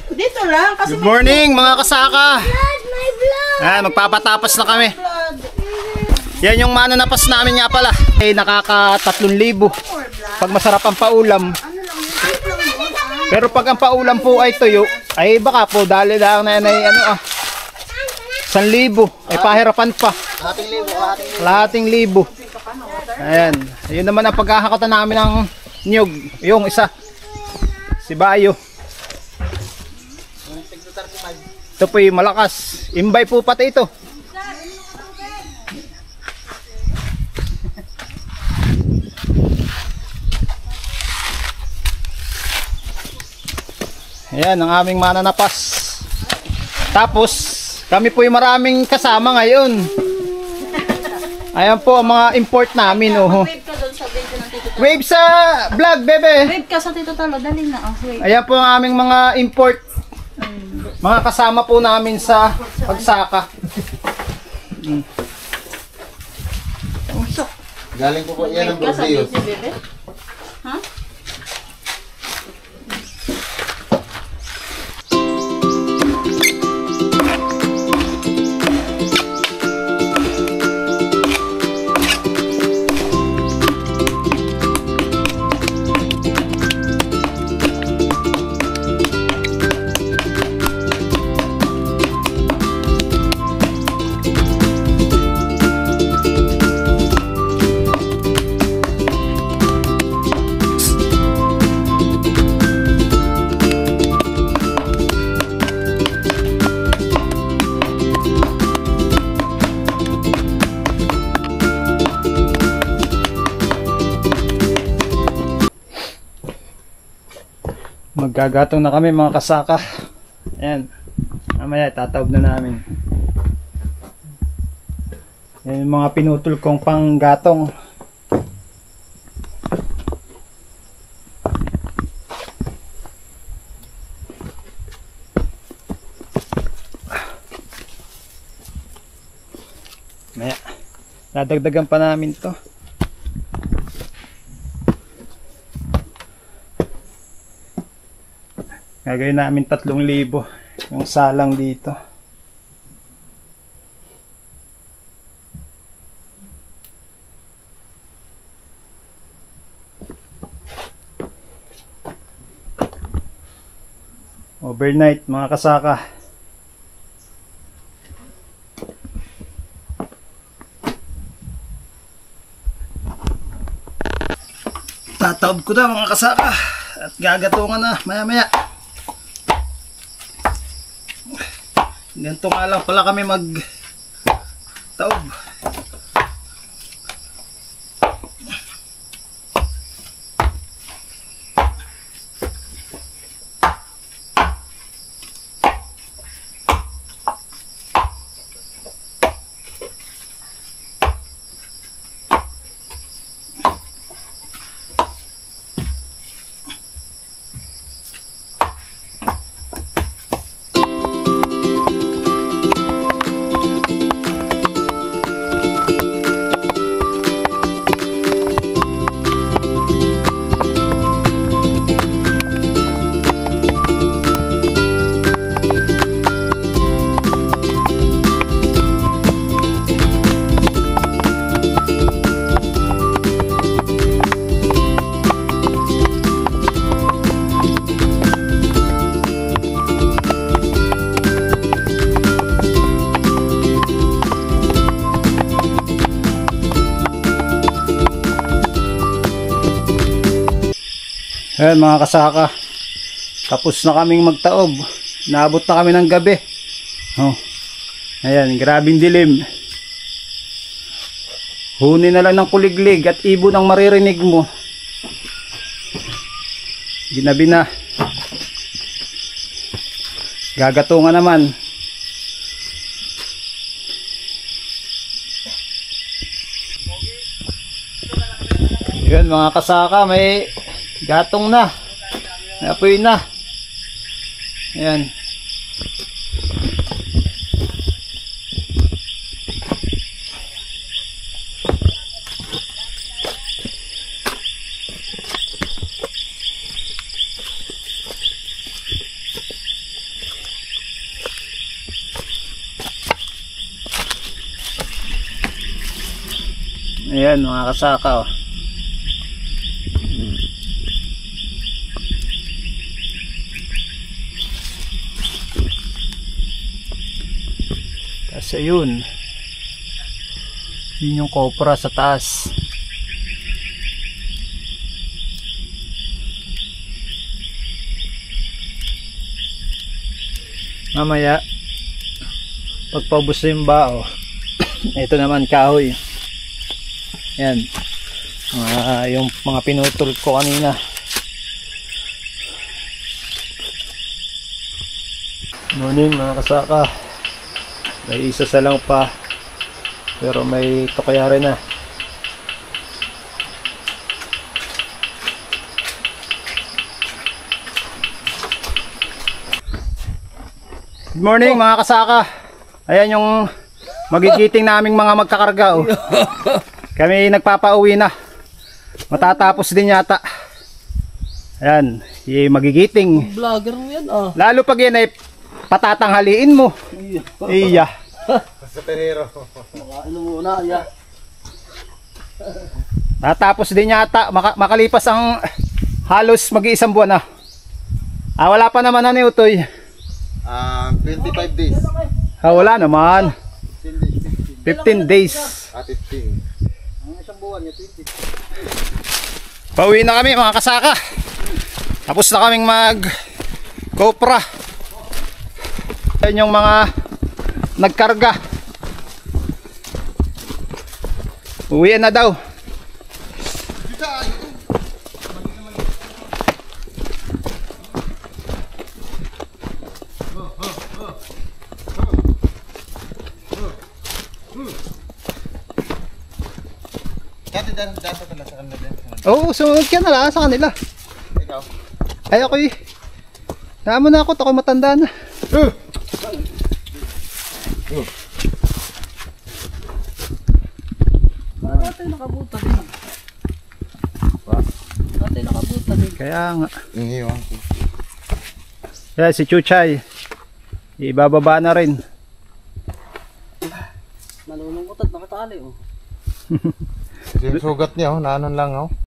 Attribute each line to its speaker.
Speaker 1: Dito lang. Kasi
Speaker 2: Good morning mga kasaka. Ayan, magpapatapos na kami. Yan yung mananapas namin nga pala. Nakaka 3,000 pag masarap ang paulam. Pero pag ang paulam po ay tuyo, ay baka po dali lang na ano 1,000. Ay pahirapan pa. Lahating libo. Ayan. Yun naman ang pagkakakotan namin ng nyug. Yung isa. Si Bayo. Ito po yung malakas. Imbay po pati ito. Ayan ang aming mananapas. Tapos kami po yung maraming kasama ngayon. Ayan po ang mga import namin.
Speaker 1: wave ka doon sa video ng Tito Talo.
Speaker 2: Wave sa vlog, bebe.
Speaker 1: Wave ka sa Tito Talo. Dali na. Wave.
Speaker 2: Ayan po ang aming mga import. Mga kasama po namin sa pagsaka.
Speaker 3: Galing po yan ang
Speaker 1: Wave ka sa
Speaker 3: Bordeaux.
Speaker 1: video, bebe. Ha?
Speaker 2: Maggagatong na kami mga kasaka. Ayan. Mamaya tataob na namin. Ayan yung mga pinutol kong panggatong. Mamaya dadagdagan pa namin to. Gagawin namin 3,000 yung salang dito. Overnight mga kasaka. Tataob ko na mga kasaka at gagatungan na maya maya. Ganito nga lang pala kami mag-taob. Ayan mga kasaka, tapos na kaming magtaob. Naabot na kami ng gabi. Ayan, grabing dilim. Huni na lang ng kuliglig at ibon ang maririnig mo. Ginabi na. Gagatungan naman. Ayan mga kasaka, may gatong na. May apoy na. Ayan. Ayan mga kasaka oh. Tapos ayun, yun yung copra sa taas. Mamaya pagpaubos na yung bao, ito naman kahoy. Yan, yung mga pinutol ko kanina. Morning mga kasaka. May isa sa lang pa, pero may tukayari na. Good morning mga kasaka. Ayan yung magigiting naming mga magkakarga oh. Kami nagpapauwi na. Matatapos din yata. Ayan, yung magigiting.
Speaker 3: Vlogger mo yan ah.
Speaker 2: Lalo pag yan ay patatanghaliin mo. Iya.
Speaker 3: Sa perero. Ano muna, ya.
Speaker 2: Natapos din yata, makalipas ang halos mag-iisang buwan na. Wala pa naman ano Utoy.
Speaker 3: 25 days.
Speaker 2: Wala naman. 15 days.
Speaker 3: 15. Ang isang buwan niya 20.
Speaker 2: Pauwi na kami mga kasaka. Tapos na kaming mag GoPro. Yan yung mga nagkarga. Uwian na daw.
Speaker 3: Dati pala sa kanila din.
Speaker 2: Oo, sumunod ka na lang sa kanila.
Speaker 3: Ikaw?
Speaker 2: Ay ako eh. Naamo na ako, ako matanda na.
Speaker 3: Dati nakabuta din. Dati nakabuta din.
Speaker 2: Kaya nga.
Speaker 3: Iniwan ko.
Speaker 2: Kaya si Chuchay, ibababa na rin.
Speaker 3: Nalulungkot at nakatali oh.
Speaker 4: Yung sugat niya, nanon lang oh.